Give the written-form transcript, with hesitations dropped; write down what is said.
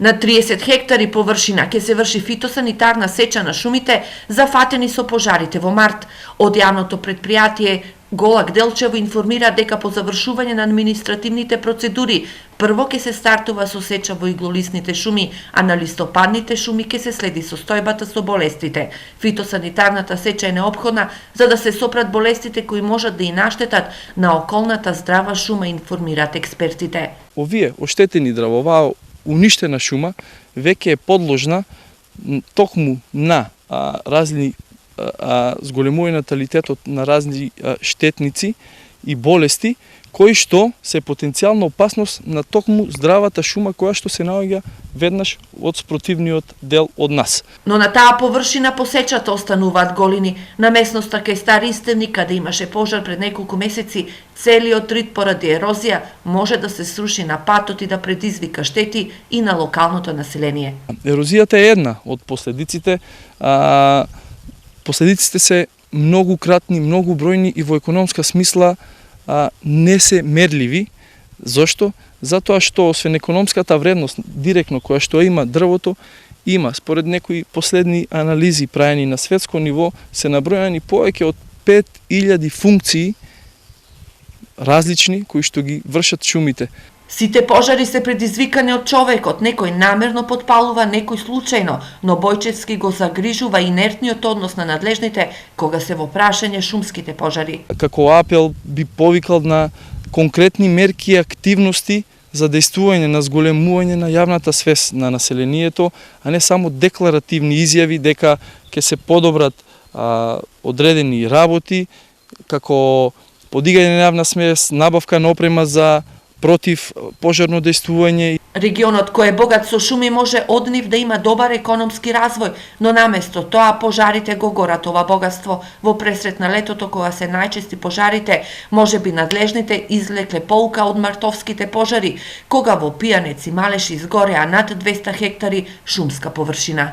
На 30 хектари површина ќе се врши фитосанитарна сеча на шумите зафатени со пожарите во март. Од јавното предпријатие Голак Делчево информира дека по завршување на административните процедури прво ќе се стартува со сеча во иглолисните шуми, а на листопадните шуми ќе се следи состојбата со болестите. Фитосанитарната сеча е неопходна за да се сопрат болестите кои можат да и наштетат на околната здрава шума, информираат експертите. Овие оштетени дрва, уништена шума, веќе е подложна токму на разни зголемување наталитетот на разни штетници и болести, кои што се потенцијална опасност на токму здравата шума која што се наоѓа веднаш од спротивниот дел од нас. Но на таа површина по сечата остануваат голини. На местноста кај Стари Истевник, каде имаше пожар пред неколку месеци, целиот рид поради ерозија може да се сруши на патот и да предизвика штети и на локалното население. Ерозијата е една од последиците. Последиците се многу кратни, многу бројни и во економска смисла не се мерливи. Зошто? Затоа што освен економската вредност директно која што има дрвото, има според некои последни анализи праени на светско ниво се набројани повеќе од 5000 функции различни кои што ги вршат шумите. Сите пожари се предизвикани од човекот, некој намерно подпалува, некој случајно, но Бојчевски го загрижува инертниот однос на надлежните кога се во прашање шумските пожари. Како апел би повикал на конкретни мерки и активности за дејствување на зголемување на јавната свест на населението, а не само декларативни изјави дека ќе се подобрат одредени работи, како подигање на јавна свест, набавка на опрема за против пожарно дејствување. Регионот кој е богат со шуми може од нив да има добар економски развој, но наместо тоа пожарите го горат ова богатство. Во пресрет на летото кога се најчести пожарите, може би надлежните извлекле поука од мартовските пожари, кога во Пијанец и Малеш изгореа над 200 хектари шумска површина.